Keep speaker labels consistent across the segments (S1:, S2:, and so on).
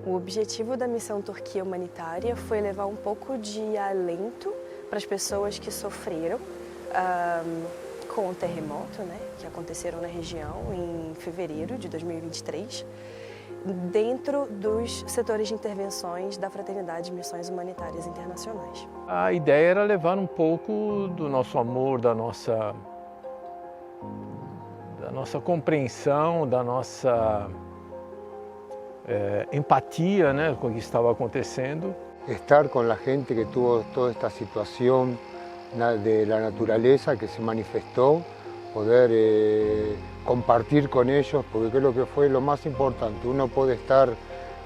S1: O objetivo da Missão Turquia Humanitária foi levar um pouco de alento para as pessoas que sofreram com o terremoto, né, que aconteceram na região em fevereiro de 2023, dentro dos setores de intervenções da Fraternidade de Missões Humanitárias Internacionais.
S2: A ideia era levar um pouco do nosso amor, da nossa compreensão, da nossa empatia, né, com o que estava acontecendo.
S3: Estar con la gente que tuvo toda esta situación de la naturaleza que se manifestó, poder compartir con ellos, porque creo que fue lo más importante. Uno puede estar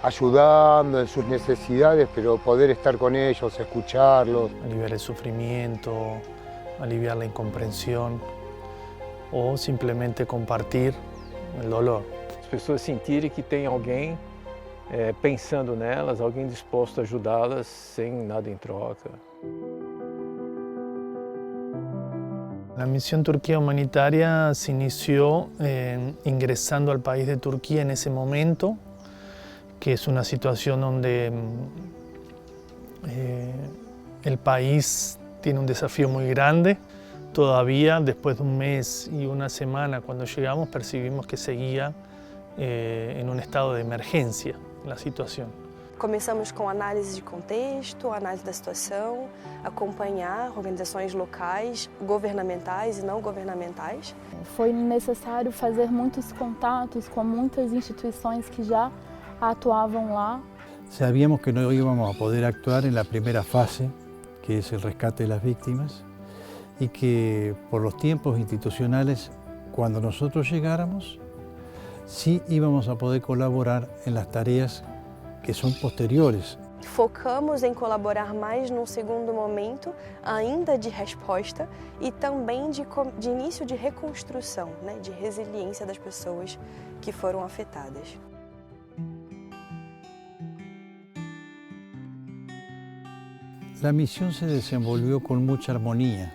S3: ayudando en sus necesidades, pero poder estar con ellos, escucharlos.
S4: Aliviar el sufrimiento, aliviar la incomprensión o simplemente compartir el dolor.
S2: As pessoas sentirem que tem alguém pensando nelas, alguém disposto a ajudá-las sem nada em troca.
S4: La misión Turquía Humanitaria se inició ingresando al país de Turquía en ese momento, que es una situación donde el país tiene un desafío muy grande. Todavía, después de un mes y una semana, cuando llegamos, percibimos que seguía en un estado de emergencia la situación.
S1: Começamos com análise de contexto, análise da situação, acompanhar organizações locais, governamentais e não governamentais.
S5: Foi necessário fazer muitos contatos com muitas instituições que já atuavam lá.
S6: Sabíamos que no íbamos a poder actuar en la primera fase, que es el rescate de las víctimas, y que por los tiempos institucionales, cuando nosotros llegáramos, sí íbamos a poder colaborar en las tareas que são posteriores.
S1: Focamos em colaborar mais num segundo momento, ainda de resposta e também de início de reconstrução, né, de resiliência das pessoas que foram afetadas.
S6: La misión se desenvolvió con mucha armonía,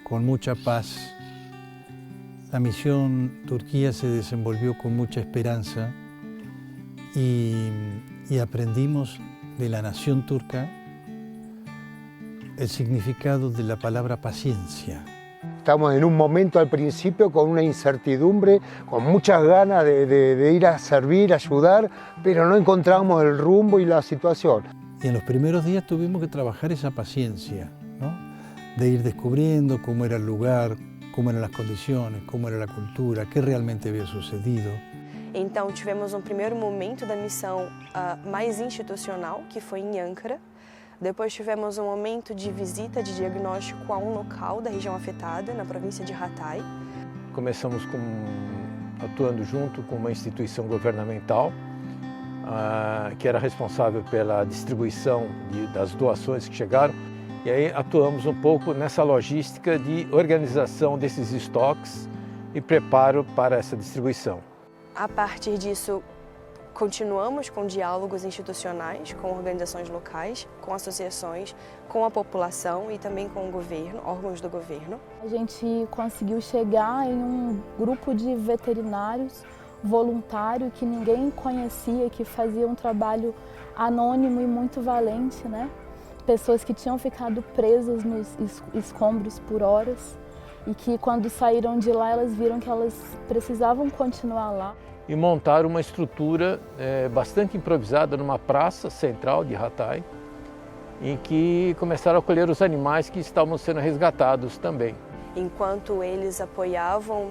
S6: con mucha paz. La misión Turquía se desenvolvió con mucha esperanza y aprendimos de la nación turca el significado de la palabra paciencia.
S3: Estamos en un momento al principio con una incertidumbre, con muchas ganas de ir a servir, ayudar, pero no encontramos el rumbo y la situación.
S6: Y en los primeros días tuvimos que trabajar esa paciencia, ¿no? De ir descubriendo cómo era el lugar, cómo eran las condiciones, cómo era la cultura, qué realmente había sucedido.
S1: Então tivemos um primeiro momento da missão mais institucional, que foi em Ankara. Depois tivemos um momento de visita de diagnóstico a um local da região afetada, na província de Hatay.
S2: Começamos atuando junto com uma instituição governamental que era responsável pela distribuição das doações que chegaram. E aí atuamos um pouco nessa logística de organização desses estoques e preparo para essa distribuição.
S1: A partir disso, continuamos com diálogos institucionais, com organizações locais, com associações, com a população e também com o governo, órgãos do governo.
S5: A gente conseguiu chegar em um grupo de veterinários voluntário que ninguém conhecia, que fazia um trabalho anônimo e muito valente, né? Pessoas que tinham ficado presas nos escombros por horas e que quando saíram de lá elas viram que elas precisavam continuar lá.
S2: E montaram uma estrutura bastante improvisada numa praça central de Hatay, em que começaram a acolher os animais que estavam sendo resgatados também.
S1: Enquanto eles apoiavam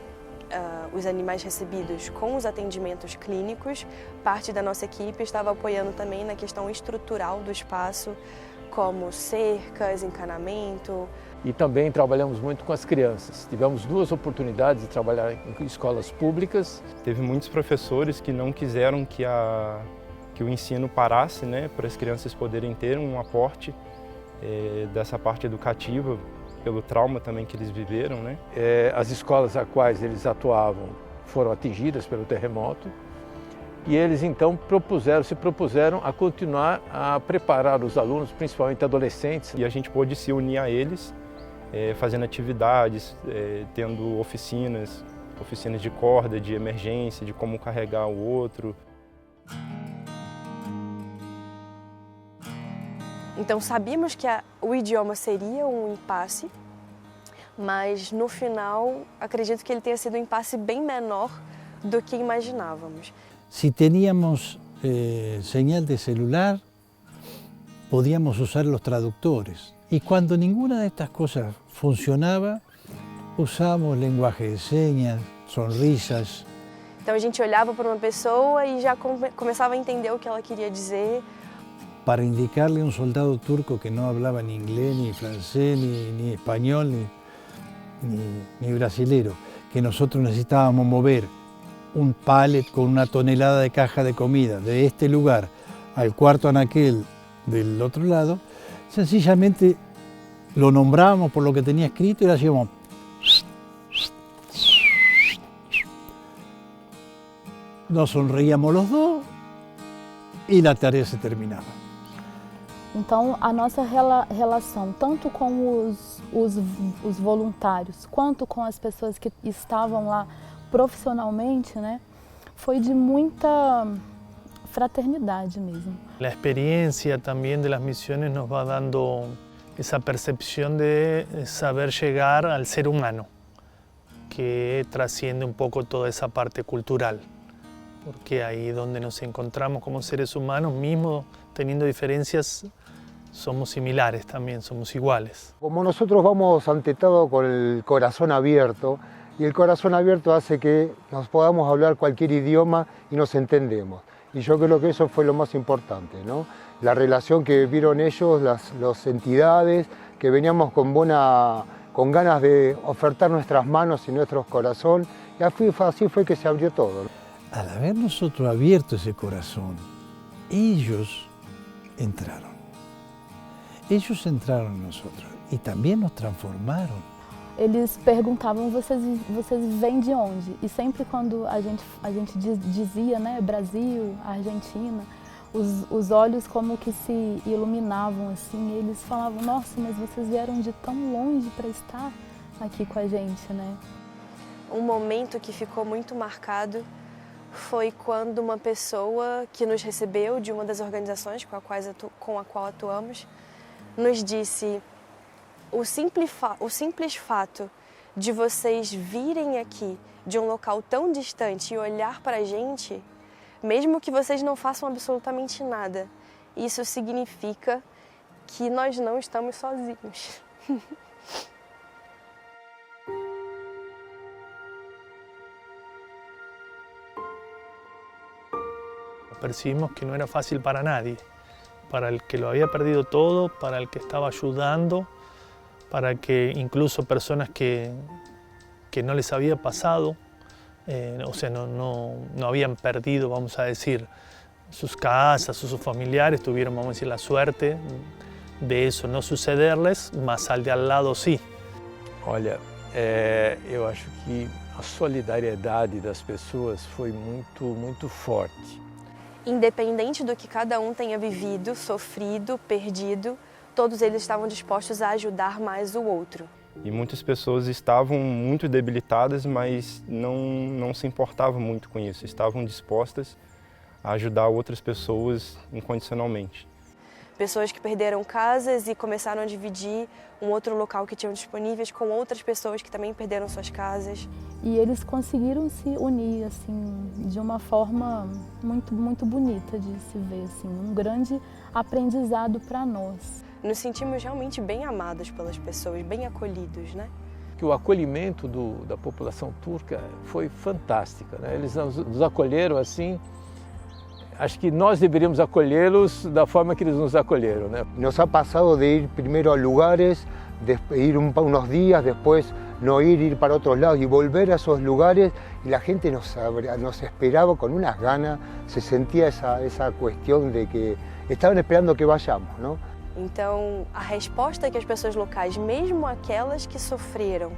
S1: os animais recebidos com os atendimentos clínicos, parte da nossa equipe estava apoiando também na questão estrutural do espaço, como cercas, encanamento.
S2: E também trabalhamos muito com as crianças. Tivemos 2 oportunidades de trabalhar em escolas públicas.
S7: Teve muitos professores que não quiseram que o ensino parasse, né, para as crianças poderem ter um aporte dessa parte educativa, pelo trauma também que eles viveram, né?
S2: As escolas a quais eles atuavam foram atingidas pelo terremoto e eles então se propuseram a continuar a preparar os alunos, principalmente adolescentes.
S7: E a gente pôde se unir a eles, fazendo atividades, tendo oficinas de corda, de emergência, de como carregar o outro.
S1: Então sabíamos que o idioma seria um impasse, mas no final acredito que ele tenha sido um impasse bem menor do que imaginávamos.
S6: Si teníamos señal de celular, podíamos usar los traductores. Y cuando ninguna de estas cosas funcionaba, usábamos lenguaje de señas, sonrisas.
S1: Então a gente olhava para uma pessoa e já começava a entender o que ela queria dizer.
S6: Para indicarle a un soldado turco que no hablaba ni inglés, ni francés, ni español, ni brasilero, que nosotros necesitábamos mover un pallet con una tonelada de caja de comida de este lugar al cuarto anaquel del otro lado, sencillamente lo nombrábamos por lo que tenía escrito y le hacíamos. Nos sonreíamos los dos e a tarefa se terminava.
S5: Então, a nossa relação, tanto com os voluntários, quanto com as pessoas que estavam lá profissionalmente, né, foi de muita fraternidade mesmo.
S4: La experiencia también de las misiones nos va dando esa percepción de saber llegar al ser humano, que trasciende un poco toda esa parte cultural, porque ahí donde nos encontramos como seres humanos, mismo teniendo diferencias, somos similares también, somos iguales.
S3: Como nosotros vamos ante todo con el corazón abierto, y el corazón abierto hace que nos podamos hablar cualquier idioma y nos entendemos. Y yo creo que eso fue lo más importante, ¿no? La relación que vieron ellos, las entidades, que veníamos con ganas de ofertar nuestras manos y nuestro corazón, y así fue que se abrió todo.
S6: Al haber nosotros abierto ese corazón, ellos entraron. Ellos entraron en nosotros y también nos transformaron.
S5: Eles perguntavam, vocês vêm de onde? E sempre quando a gente dizia, né, Brasil, Argentina, os olhos como que se iluminavam assim, eles falavam, nossa, mas vocês vieram de tão longe para estar aqui com a gente, né?
S1: Um momento que ficou muito marcado foi quando uma pessoa que nos recebeu de uma das organizações com a qual atuamos, nos disse: o simples fato de vocês virem aqui de um local tão distante e olhar para a gente, mesmo que vocês não façam absolutamente nada, isso significa que nós não estamos sozinhos.
S4: Percibimos que no era fácil para nadie, para el que lo había perdido todo, para el que estaba ayudando, para que incluso personas que no les había pasado, o sea, no habían perdido, vamos a decir, sus casas o sus familiares, tuvieron, vamos a decir, la suerte de eso no sucederles, mas al de al lado sí.
S2: Olha, eu acho que a solidariedade das pessoas foi muito forte.
S1: Independente do que cada um tenha vivido, sofrido, perdido, todos eles estavam dispostos a ajudar mais o outro.
S7: E muitas pessoas estavam muito debilitadas, mas não se importavam muito com isso, estavam dispostas a ajudar outras pessoas incondicionalmente.
S1: Pessoas que perderam casas e começaram a dividir um outro local que tinham disponíveis com outras pessoas que também perderam suas casas.
S5: E eles conseguiram se unir assim de uma forma muito bonita de se ver, assim, um grande aprendizado para nós.
S1: Nos sentimos realmente bem amados pelas pessoas, bem acolhidos, né?
S2: O acolhimento da população turca foi fantástico, né? Eles nos acolheram assim. Acho que nós deveríamos acolhê-los da forma que eles nos acolheram, né?
S3: Nos ha pasado de ir primero a lugares, de ir unos días, después no ir para otros lados y volver a esos lugares, y la gente nos esperaba con unas ganas, se sentía esa cuestión de que estaban esperando que vayamos, ¿no?
S1: Então, a resposta que as pessoas locais, mesmo aquelas que sofreram,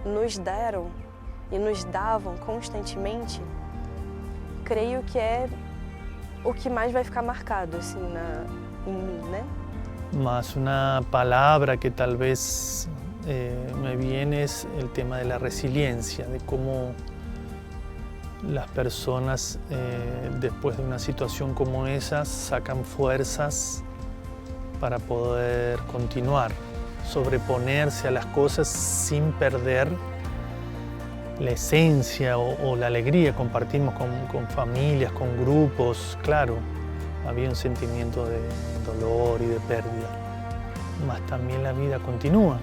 S1: nos deram e nos davam constantemente, creio que é o que mais vai ficar marcado assim em mim, né?
S4: Más una palabra que tal vez me viene es el tema de la resiliencia, de cómo las personas después de una situación como esa sacan fuerzas para poder continuar, sobreponerse a las cosas sin perder la esencia o la alegría. Compartimos con familias, con grupos, claro, había un sentimiento de dolor y de pérdida, mas también la vida continúa.